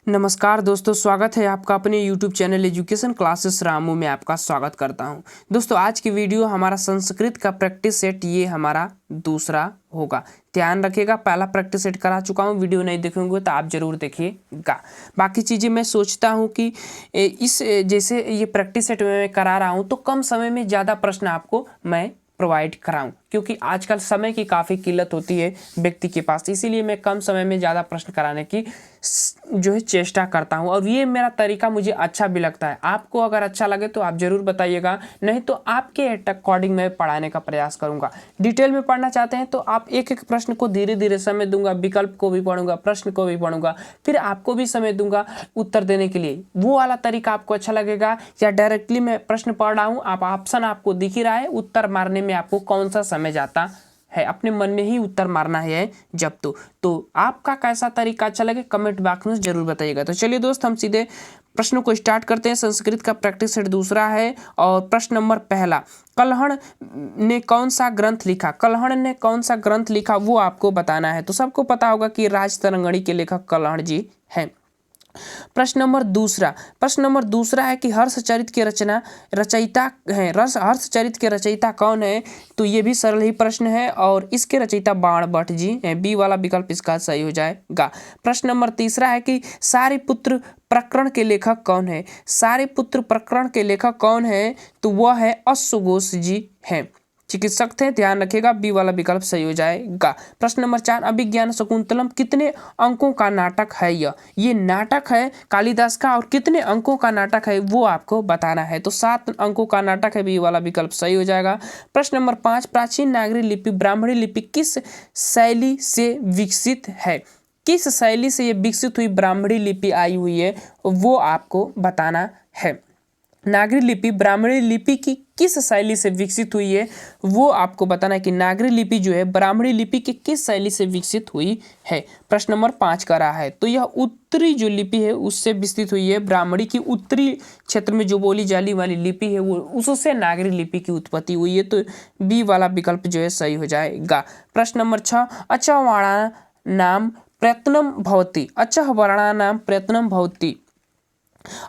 नमस्कार दोस्तों, स्वागत है आपका अपने YouTube channel education classes Ramu में आपका स्वागत करता हूं। दोस्तों आज की वीडियो हमारा संस्कृत का प्रैक्टिस सेट ये हमारा दूसरा होगा। ध्यान रखिएगा, पहला प्रैक्टिस सेट करा चुका हूं, वीडियो नहीं देखेंगे तो आप जरूर देखिएगा। बाकी चीज़ें मैं सोचता हूं कि इस जैसे ये प्रैक्टिस सेट मैं करा रहा हूँ तो कम समय में ज़्यादा प्रश्न आपको मैं प्रोवाइड कराऊं, क्योंकि आजकल समय की काफ़ी किल्लत होती है व्यक्ति के पास, इसीलिए मैं कम समय में ज़्यादा प्रश्न कराने की जो है चेष्टा करता हूं। और ये मेरा तरीका मुझे अच्छा भी लगता है। आपको अगर अच्छा लगे तो आप ज़रूर बताइएगा, नहीं तो आपके अकॉर्डिंग मैं पढ़ाने का प्रयास करूंगा। डिटेल में पढ़ना चाहते हैं तो आप एक एक प्रश्न को धीरे धीरे समय दूंगा, विकल्प को भी पढ़ूंगा, प्रश्न को भी पढ़ूंगा, फिर आपको भी समय दूंगा उत्तर देने के लिए। वो वाला तरीका आपको अच्छा लगेगा या डायरेक्टली मैं प्रश्न पढ़ रहा हूँ, आप ऑप्शन आपको दिख ही रहा है, उत्तर मारने में आपको कौन सा समय जाता है, अपने मन में ही उत्तर मारना है जब तो आपका कैसा तरीका अच्छा लगे कमेंट बॉक्स में जरूर बताइएगा। तो चलिए दोस्त, हम सीधे प्रश्नों को स्टार्ट करते हैं। संस्कृत का प्रैक्टिस सेट दूसरा है और प्रश्न नंबर पहला, कल्हड़ ने कौन सा ग्रंथ लिखा? कल्हड़ ने कौन सा ग्रंथ लिखा वो आपको बताना है। तो सबको पता होगा कि राजतरंगिणी के लेखक कल्हड़ जी हैं। प्रश्न नंबर दूसरा है कि हर्षचरित के रचयिता हैं। हर्षचरित के रचयिता कौन है? तो ये भी सरल ही प्रश्न है और इसके रचयिता बाणभट्ट जी हैं। बी वाला विकल्प इसका सही हो जाएगा। प्रश्न नंबर तीसरा है कि सारीपुत्र प्रकरण के लेखक कौन है? सारीपुत्र प्रकरण के लेखक कौन है? तो वह है अश्वघोष जी हैं, चिकित्सक थे, ध्यान रखिएगा। बी वाला विकल्प सही हो जाएगा। प्रश्न नंबर 4, अभिज्ञान शकुंतलम कितने अंकों का नाटक है? ये नाटक है कालिदास का, और कितने अंकों का नाटक है वो आपको बताना है। तो 7 अंकों का नाटक है, बी वाला विकल्प सही हो जाएगा। प्रश्न नंबर 5, प्राचीन नागरी लिपि ब्राह्मणी लिपि किस शैली से विकसित है? किस शैली से ये विकसित हुई ब्राह्मणी लिपि आई हुई है वो आपको बताना है। नागरी लिपि ब्राह्मणी लिपि की किस शैली से विकसित हुई है वो आपको बताना है कि नागरी लिपि जो है ब्राह्मणी लिपि की किस शैली से विकसित हुई है। प्रश्न नंबर 5 का रहा है। तो यह उत्तरी जो लिपि है उससे विकसित हुई है। ब्राह्मणी की उत्तरी क्षेत्र में जो बोली जाने वाली लिपि है वो उससे नागरी लिपि की उत्पत्ति हुई है। तो बी वाला विकल्प जो है सही हो जाएगा। प्रश्न नंबर 6, अचवर्णा नाम प्रयत्नम भवति। अचवर्णा नाम प्रयत्नम भवति।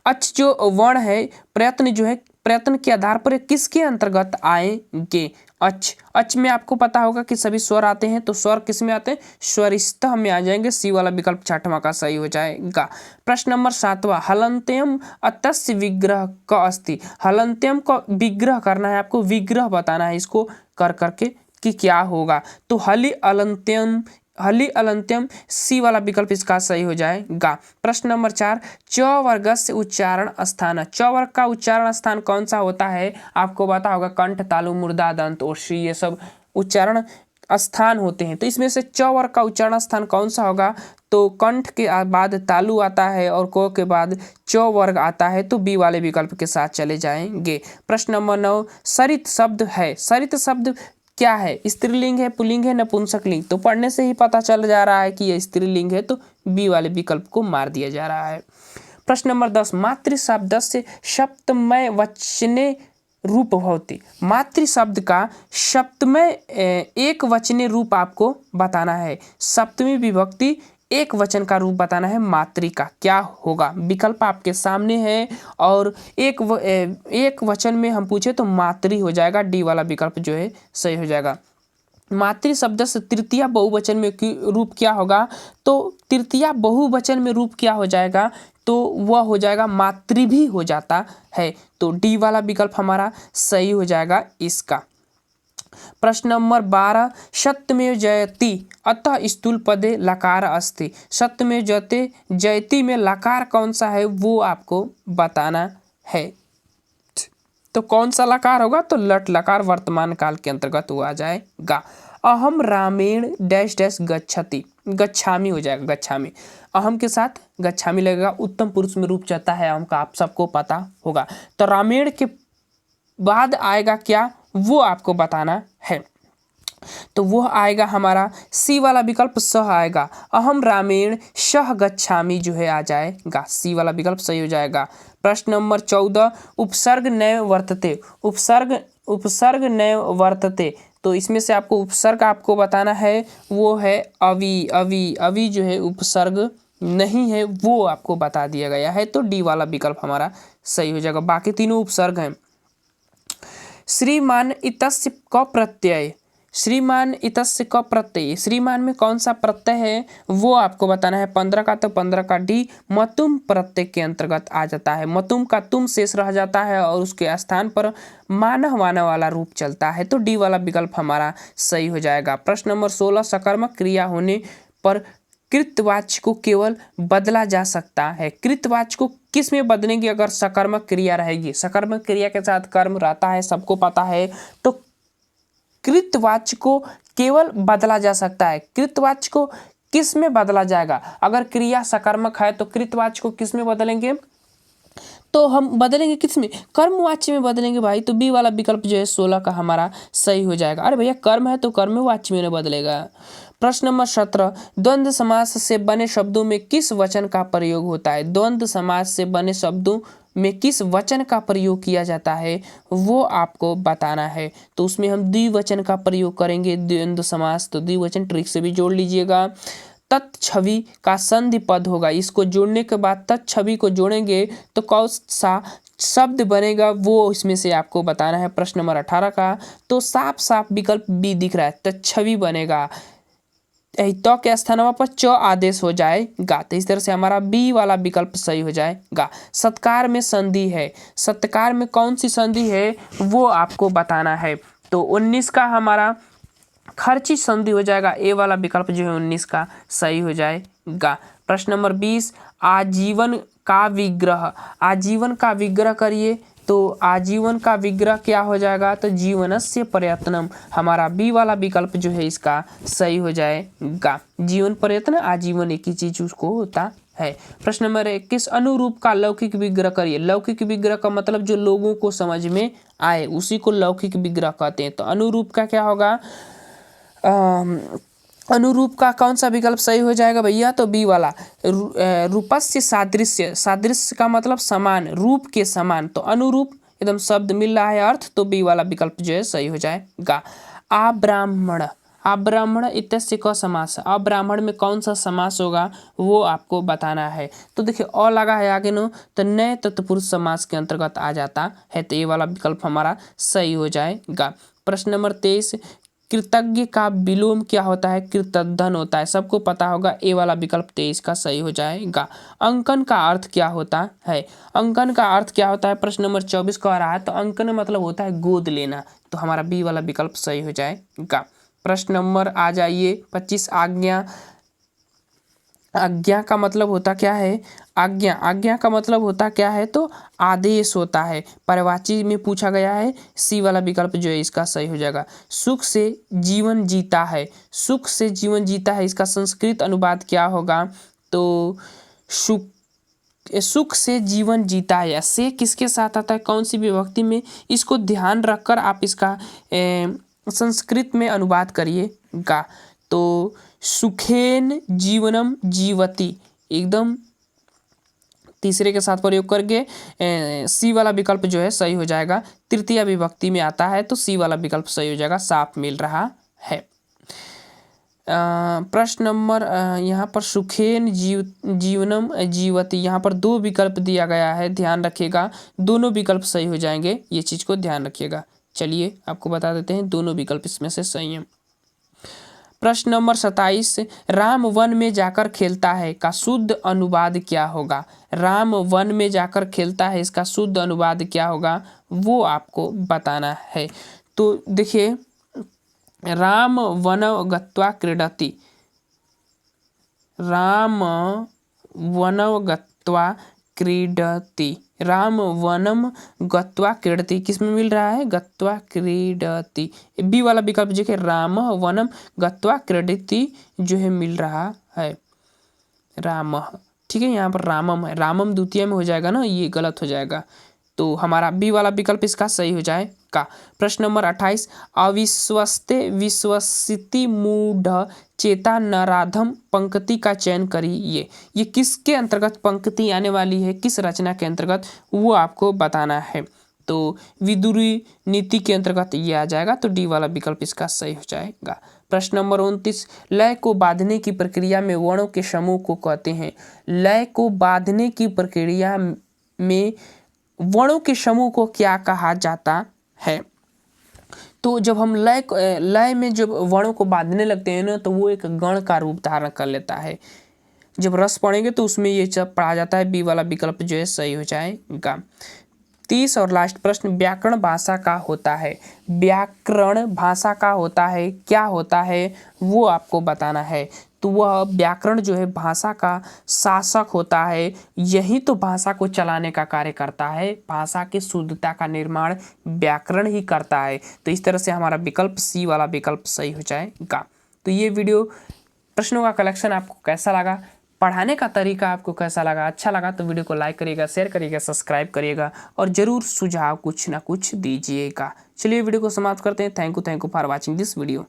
अच जो वर्ण है, प्रयत्न जो है, प्रयत्न के आधार पर किसके अंतर्गत आएंगे? अच में आपको पता होगा कि सभी स्वर आते हैं, तो स्वर किस में आते हैं? स्वरिष्ठा में आ जाएंगे। सी वाला विकल्प 6वां का सही हो जाएगा। प्रश्न नंबर 7वां, हलन्त्यम अतस्य विग्रह का अस्ति। हलन्त्यम का विग्रह करना है आपको, विग्रह बताना है इसको कर करके कि क्या होगा। तो हलि अलंत्यम, सी वाला विकल्प इसका सही हो जाएगा। प्रश्न नंबर 4, च वर्ग से उच्चारण स्थान। च वर्ग का उच्चारण स्थान कौन सा होता है? आपको पता होगा कंठ, तालु, मुर्दा, दंत और श्री, ये सब उच्चारण स्थान होते हैं। तो इसमें से च वर्ग का उच्चारण स्थान कौन सा होगा? तो कंठ के बाद तालु आता है और क के बाद च वर्ग आता है। तो बी वाले विकल्प के साथ चले जाएंगे। प्रश्न नंबर 9, सरित शब्द है। सरित शब्द क्या है? स्त्रीलिंग है, पुल्लिंग है, नपुंसक लिंग? तो पढ़ने से ही पता चल जा रहा है कि यह स्त्रीलिंग है, तो बी वाले विकल्प को मार दिया जा रहा है। प्रश्न नंबर 10, मातृ शब्द से सप्तमय वचने रूप भवति। मातृ शब्द का सप्तमय एक वचने रूप आपको बताना है। सप्तमी विभक्ति एक वचन का रूप बताना है। मातृ का क्या होगा? विकल्प आपके सामने है और एक वचन में हम पूछे तो मातृ हो जाएगा। डी वाला विकल्प जो है सही हो जाएगा। मातृ शब्द से तृतीया बहुवचन में रूप क्या होगा? तो तृतीया बहुवचन में रूप क्या हो जाएगा? तो वह हो जाएगा मातृ भी हो जाता है। तो डी वाला विकल्प हमारा सही हो जाएगा इसका। प्रश्न नंबर 12, सत्यमेव जयति अतः स्थूल पदे लकार अस्ति। सत्यमेव जयते, जयति में लकार कौन सा है वो आपको बताना है। तो कौन सा लकार होगा? तो लट लकार वर्तमान काल के अंतर्गत वो आ जाएगा। अहम रामेण डैश डैश गच्छति, गच्छामी हो जाएगा। गच्छामी, अहम के साथ गच्छामी लगेगा। उत्तम पुरुष में रूप चाहता है अहम का, आप सबको पता होगा। तो रामेण के बाद आएगा क्या वो आपको बताना है। तो वह आएगा हमारा सी वाला विकल्प सह आएगा। अहम रामेण सह गच्छामी जो है आ जाएगा। सी वाला विकल्प सही हो जाएगा। प्रश्न नंबर 14, उपसर्ग नैव वर्तते। उपसर्ग नैव वर्तते, तो इसमें से आपको उपसर्ग आपको बताना है, वो है अवि। अवि जो है उपसर्ग नहीं है वो आपको बता दिया गया है, तो डी वाला विकल्प हमारा सही हो जाएगा। बाकी तीनों उपसर्ग हैं। श्रीमान इतस्य क प्रत्यय, श्रीमान इतस्य क प्रत्यय, श्रीमान में कौन सा प्रत्यय है वो आपको बताना है। 15 का तो 15 का डी मतुम प्रत्यय के अंतर्गत आ जाता है। मतुम का तुम शेष रह जाता है और उसके स्थान पर मानव मानव वाला रूप चलता है, तो डी वाला विकल्प हमारा सही हो जाएगा। प्रश्न नंबर 16, सकर्मक क्रिया होने पर कृतवाच्य को केवल बदला जा सकता है। कृतवाच्य को किस में बदलेंगे अगर सकर्मक क्रिया रहेगी? सकर्मक क्रिया के साथ कर्म रहता है, सबको पता है, तो कृतवाच्य को केवल बदला जा सकता है। कृतवाच्य को किस में बदला जाएगा? अगर क्रिया सकर्मक है तो कृतवाच्य को किस में बदलेंगे? तो हम बदलेंगे किस में? कर्मवाच्य में बदलेंगे भाई। तो बी वाला विकल्प जो है 16 का हमारा सही हो जाएगा। अरे भैया कर्म है तो कर्मवाच्य में न बदलेगा। प्रश्न नंबर 17, द्वंद्व समास से बने शब्दों में किस वचन का प्रयोग होता है? द्वंद्व समास से बने शब्दों में किस वचन का प्रयोग किया जाता है वो आपको बताना है। तो उसमें हम द्विवचन का प्रयोग करेंगे द्वंद्व समास, तो द्विवचन ट्रिक से भी जोड़ लीजिएगा। तत्छवि का संधि पद होगा, इसको जोड़ने के बाद तत्छवि को जोड़ेंगे तो कौन सा शब्द बनेगा वो इसमें से आपको बताना है। प्रश्न नंबर 18 का, तो साफ साफ विकल्प बी दिख रहा है, तत्छवि बनेगा। तो के स्थान पर च आदेश हो जाएगा, तो इस तरह से हमारा बी वाला विकल्प सही हो जाएगा। सत्कार में संधि है, सत्कार में कौन सी संधि है वो आपको बताना है। तो 19 का हमारा खर्ची संधि हो जाएगा। ए वाला विकल्प जो है 19 का सही हो जाएगा। प्रश्न नंबर 20, आजीवन का विग्रह, आजीवन का विग्रह करिए, तो आजीवन का विग्रह क्या हो जाएगा? तो जीवनस्य प्रयत्नम, हमारा बी वाला विकल्प जो है इसका सही हो जाएगा। जीवन प्रयत्न आजीवन एक ही चीज उसको होता है। प्रश्न नंबर 21, अनुरूप का लौकिक विग्रह करिए। लौकिक विग्रह का मतलब जो लोगों को समझ में आए उसी को लौकिक विग्रह कहते हैं। तो अनुरूप का क्या होगा? अनुरूप का कौन सा विकल्प सही हो जाएगा भैया? तो बी वाला। रूपस्य सादृश्य, सादृश्य का मतलब समान, रूप के समान, तो अनुरूप एकदम शब्द मिल रहा है अर्थ, तो बी वाला विकल्प जो है सही हो जाएगा। अब्राह्मण, अब्राह्मण इत्यस्य क समास, अब्राह्मण में कौन सा समास होगा वो आपको बताना है। तो देखिए अ लगा है आगे नो, तो नए तत्पुरुष समास के अंतर्गत आ जाता है, तो ये वाला विकल्प हमारा सही हो जाएगा। प्रश्न नंबर 23, कृतज्ञ का विलोम क्या होता है? कृतधन होता है, सबको पता होगा। ए वाला विकल्प 23 का सही हो जाएगा। अंकन का अर्थ क्या होता है? अंकन का अर्थ क्या होता है? प्रश्न नंबर 24 का आ रहा है, तो अंकन मतलब होता है गोद लेना, तो हमारा बी वाला विकल्प सही हो जाएगा। प्रश्न नंबर आ जाइए 25, आज्ञा, आज्ञा का मतलब होता क्या है? आज्ञा, आज्ञा का मतलब होता क्या है? तो आदेश होता है, पर्यायवाची में पूछा गया है। सी वाला विकल्प जो है इसका सही हो जाएगा। सुख से जीवन जीता है, सुख से जीवन जीता है, इसका संस्कृत अनुवाद क्या होगा? तो सुख से जीवन जीता है, से किसके साथ आता है, कौन सी विभक्ति में, इसको ध्यान रखकर आप इसका संस्कृत में अनुवाद करिएगा। तो सुखेन जीवनम जीवति, एकदम तीसरे के साथ प्रयोग करके सी वाला विकल्प जो है सही हो जाएगा। तृतीय विभक्ति में आता है, तो सी वाला विकल्प सही हो जाएगा, साफ मिल रहा है। प्रश्न नंबर यहाँ पर सुखेन जीवनम जीवति, यहाँ पर दो विकल्प दिया गया है, ध्यान रखिएगा, दोनों विकल्प सही हो जाएंगे, ये चीज़ को ध्यान रखिएगा। चलिए आपको बता देते हैं दोनों विकल्प इसमें से सही हैं। प्रश्न नंबर 27, राम वन में जाकर खेलता है का शुद्ध अनुवाद क्या होगा? राम वन में जाकर खेलता है, इसका शुद्ध अनुवाद क्या होगा वो आपको बताना है। तो देखिए, राम वन गत्वा क्रीडति, राम वन गत्वा क्रीडति, राम वनम गत्वा क्रीडति किस में मिल रहा है? गत्वा क्रीडति, बी वाला विकल्प जो है राम वनम गत्वा क्रीडति जो है मिल रहा है, राम, ठीक है। यहाँ पर रामम है, रामम द्वितीय में हो जाएगा ना, ये गलत हो जाएगा, तो हमारा बी वाला विकल्प इसका सही हो जाएगा। प्रश्न नंबर 28, अविश्वस्ते विश्वसिति मूढ़ चेता नराधम पंक्ति का चयन करिए। ये किसके अंतर्गत पंक्ति आने वाली है, किस रचना के अंतर्गत, वो आपको बताना है। तो विदुरी नीति के अंतर्गत ये आ जाएगा, तो डी वाला विकल्प इसका सही हो जाएगा। प्रश्न नंबर 29, लय को बांधने की प्रक्रिया में वर्णों के समूह को कहते हैं। लय को बांधने की प्रक्रिया में वर्णों के समूह को क्या कहा जाता है? तो जब हम लय में जब वर्णों को बांधने लगते हैं ना, तो वो एक गण का रूप धारण कर लेता है। जब रस पढ़ेंगे तो उसमें ये सब पढ़ा जाता है। बी वाला विकल्प जो है सही हो जाएगा। 30 और लास्ट प्रश्न, व्याकरण भाषा का होता है। व्याकरण भाषा का होता है, क्या होता है वो आपको बताना है। तो वह व्याकरण जो है भाषा का शासक होता है। यही तो भाषा को चलाने का कार्य करता है। भाषा की शुद्धता का निर्माण व्याकरण ही करता है। तो इस तरह से हमारा विकल्प सी वाला विकल्प सही हो जाएगा। तो ये वीडियो प्रश्नों का कलेक्शन आपको कैसा लगा, पढ़ाने का तरीका आपको कैसा लगा, अच्छा लगा तो वीडियो को लाइक करिएगा, शेयर करिएगा, सब्सक्राइब करिएगा और ज़रूर सुझाव कुछ ना कुछ दीजिएगा। चलिए वीडियो को समाप्त करते हैं। Thank you for watching this video.